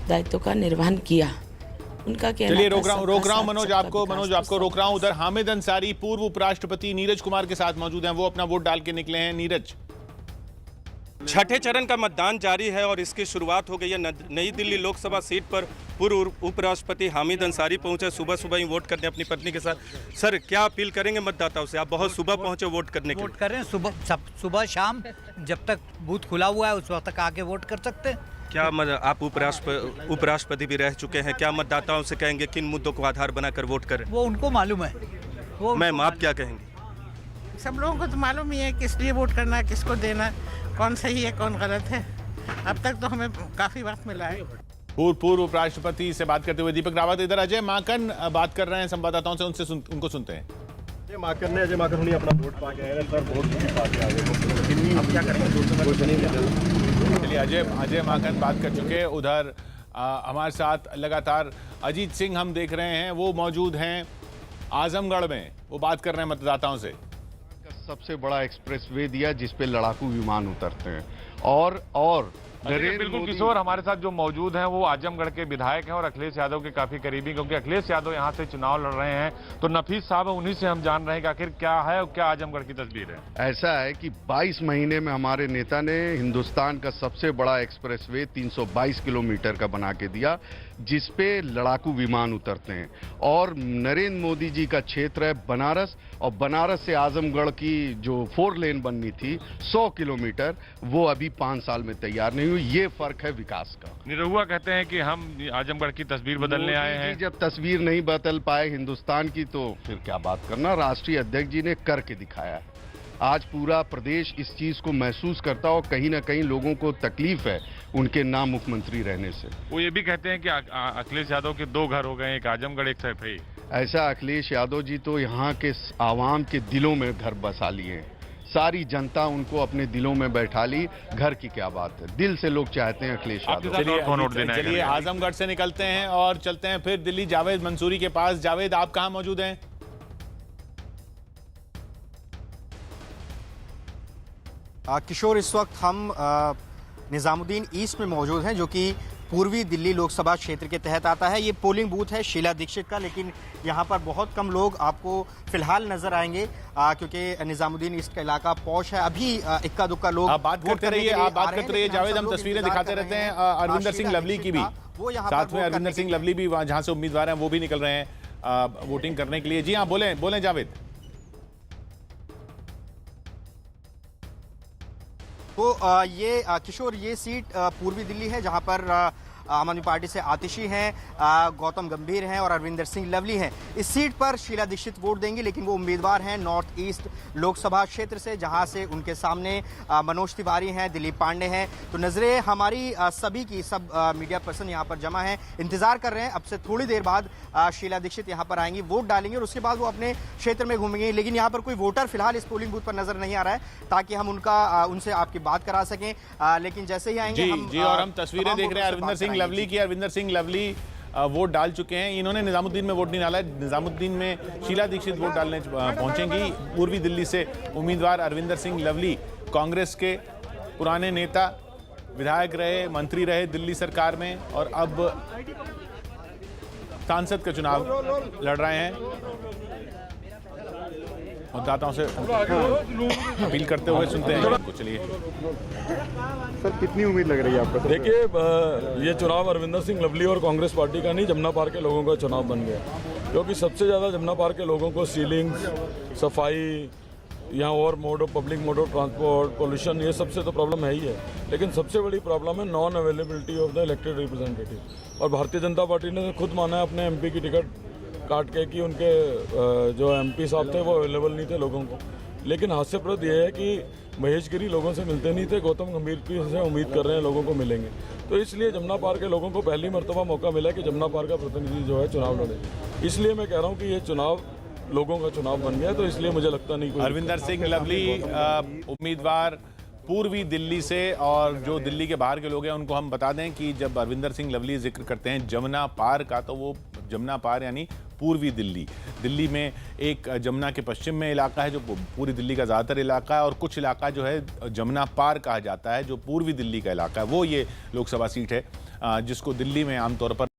दायित्व का निर्वहन किया। उनका कहना चलिए था, रोक रहा हूं मनोज आपको रोक रहा हूं। उधर हामिद अंसारी पूर्व उपराष्ट्रपति नीरज कुमार के साथ मौजूद हैं, वो अपना वोट डाल के निकले हैं। नीरज, छठे चरण का मतदान जारी है और इसकी शुरुआत हो गई है। नई दिल्ली लोकसभा सीट पर पूर्व उपराष्ट्रपति हामिद अंसारी पहुंचे सुबह सुबह ही वोट करने अपनी पत्नी के साथ। सर, क्या अपील करेंगे मतदाताओं से? आप बहुत सुबह पहुंचे वोट करने के लिए। वोट करें सुबह शाम, जब तक बूथ खुला हुआ है उस वक्त तक आके वोट कर सकते हैं। क्या आप उपराष्ट्रपति भी रह चुके हैं, क्या मतदाताओं से कहेंगे किन मुद्दों को आधार बनाकर वोट करें? वो उनको मालूम है। मैम, आप क्या कहेंगे? सब लोगों को तो मालूम ही है किस लिए वोट करना है, किसको देना, कौन सही है कौन गलत है। अब तक तो हमें काफी वक्त मिला है। पूर्व उपराष्ट्रपति से बात करते हुए दीपक रावत। इधर अजय माकन बात कर रहे हैं संवाददाताओं से, उनको सुनते हैं। अजय माकन ने अपना वोट पा के आए हैं, पर वोट नहीं पा के आ गए। अब क्या करेंगे? चलिए, अजय माकन बात कर चुके हैं। उधर हमारे साथ लगातार अजीत सिंह हम देख रहे हैं, वो मौजूद हैं आजमगढ़ में, वो बात कर रहे हैं मतदाताओं से। सबसे बड़ा एक्सप्रेसवे दिया जिसपे लड़ाकू विमान उतरते हैं और बिल्कुल किशोर, हमारे साथ जो मौजूद हैं वो आजमगढ़ के विधायक हैं और अखिलेश यादव के काफी करीबी, क्योंकि अखिलेश यादव यहां से चुनाव लड़ रहे हैं। तो नफीस साहब, उन्हीं से हम जान रहे हैं कि आखिर क्या है और क्या आजमगढ़ की तस्वीर है। ऐसा है कि 22 महीने में हमारे नेता ने हिंदुस्तान का सबसे बड़ा एक्सप्रेसवे 322 किलोमीटर का बना के दिया, जिसपे लड़ाकू विमान उतरते हैं। और नरेंद्र मोदी जी का क्षेत्र है बनारस, और बनारस से आजमगढ़ की जो 4 लेन बननी थी 100 किलोमीटर, वो अभी 5 साल में तैयार नहीं हुई। ये फर्क है विकास का। निरहुआ कहते हैं कि हम आजमगढ़ की तस्वीर बदलने आए हैं। जब तस्वीर नहीं बदल पाए हिंदुस्तान की, तो फिर क्या बात करना। राष्ट्रीय अध्यक्ष जी ने करके दिखाया है। आज पूरा प्रदेश इस चीज को महसूस करता और कहीं ना कहीं लोगों को तकलीफ है उनके नाम मुख्यमंत्री रहने से। वो ये भी कहते हैं कि अखिलेश यादव के 2 घर हो गए, एक आजमगढ़ एक सैफई। ऐसा अखिलेश यादव जी तो यहाँ के आवाम के दिलों में घर बसा लिए हैं। सारी जनता उनको अपने दिलों में बैठा ली। घर की क्या बात है, दिल से लोग चाहते हैं अखिलेश यादव। चलिए आजमगढ़ से निकलते हैं और चलते हैं फिर दिल्ली जावेद मंसूरी के पास। जावेद, आप कहां मौजूद हैं? किशोर, इस वक्त हम निजामुद्दीन ईस्ट में मौजूद हैं, जो कि पूर्वी दिल्ली लोकसभा क्षेत्र के तहत आता है। ये पोलिंग बूथ है शीला दीक्षित का, लेकिन यहाँ पर बहुत कम लोग आपको फिलहाल नजर आएंगे, क्योंकि निजामुद्दीन ईस्ट का इलाका पौष है। अभी इक्का दुक्का लोग आप बात करते रहिए जावेद, हम तस्वीरें दिखाते रहते हैं। अरविंदर सिंह लवली की भी साथ में, अरविंदर सिंह लवली भी वहाँ जहाँ से उम्मीदवार हैं वो भी निकल रहे हैं वोटिंग करने के लिए। जी हाँ, बोलें जावेद। तो ये किशोर, ये सीट पूर्वी दिल्ली है, जहां पर आम आदमी पार्टी से आतिशी हैं, गौतम गंभीर हैं और अरविंदर सिंह लवली हैं। इस सीट पर शीला दीक्षित वोट देंगी, लेकिन वो उम्मीदवार हैं नॉर्थ ईस्ट लोकसभा क्षेत्र से, जहां से उनके सामने मनोज तिवारी हैं, दिलीप पांडे हैं। तो नजरें हमारी सभी की, सब मीडिया पर्सन यहाँ पर जमा हैं, इंतजार कर रहे हैं। अब से थोड़ी देर बाद शीला दीक्षित यहाँ पर आएंगी, वोट डालेंगे और उसके बाद वो अपने क्षेत्र में घूमेंगे। लेकिन यहाँ पर कोई वोटर फिलहाल इस पोलिंग बूथ पर नजर नहीं आ रहा है, ताकि हम उनसे आपकी बात करा सकें। लेकिन जैसे ही आएंगे और हम तस्वीरें देख रहे हैं अरविंदर सिंह लवली की। अरविंदर सिंह लवली वोट डाल चुके हैं। इन्होंने निजामुद्दीन में वोट नहीं डाला है। निजामुद्दीन में शीला दीक्षित वोट डालने पहुंचेंगी। पूर्वी दिल्ली से उम्मीदवार अरविंदर सिंह लवली कांग्रेस के पुराने नेता, विधायक रहे, मंत्री रहे दिल्ली सरकार में, और अब सांसद का चुनाव लड़ रहे हैं। मतदाताओं से अपील करते हुए सुनते हैं। चलिए सर, कितनी उम्मीद लग रही है आपको? देखिए, ये चुनाव अरविंदर सिंह लवली और कांग्रेस पार्टी का नहीं, जमुना पार के लोगों का चुनाव बन गया, क्योंकि सबसे ज़्यादा जमुना पार के लोगों को सीलिंग्स, सफाई, यहाँ और mode of public mode of transport, pollution, ये सबसे तो प्रॉब्लम है ही है। लेकिन सबसे बड़ी प्रॉब्लम है non availability of the elected representative. और भारतीय जनता पार्टी ने खुद माना है अपने MP की टिकट काट के कि उनके जो MP साहब थे वो अवेलेबल नहीं थे लोगों को। लेकिन हास्यप्रद ये है कि महेश गिरी लोगों से मिलते नहीं थे, गौतम गंभीर से उम्मीद कर रहे हैं लोगों को मिलेंगे। तो इसलिए जमुना पार के लोगों को पहली मर्तबा मौका मिला कि जमुना पार का प्रतिनिधि जो है चुनाव लड़े। इसलिए मैं कह रहा हूँ कि ये चुनाव लोगों का चुनाव बन गया, तो इसलिए मुझे लगता नहीं कोई। अरविंदर सिंह लवली उम्मीदवार पूर्वी दिल्ली से, और जो दिल्ली के बाहर के लोग हैं उनको हम बता दें कि जब अरविंदर सिंह लवली जिक्र करते हैं जमुना पार का, तो वो जमुना पार यानी पूर्वी दिल्ली। दिल्ली में एक जमुना के पश्चिम में इलाका है जो पूरी दिल्ली का ज़्यादातर इलाका है, और कुछ इलाका जो है जमुना पार कहा जाता है जो पूर्वी दिल्ली का इलाका है, वो ये लोकसभा सीट है जिसको दिल्ली में आमतौर पर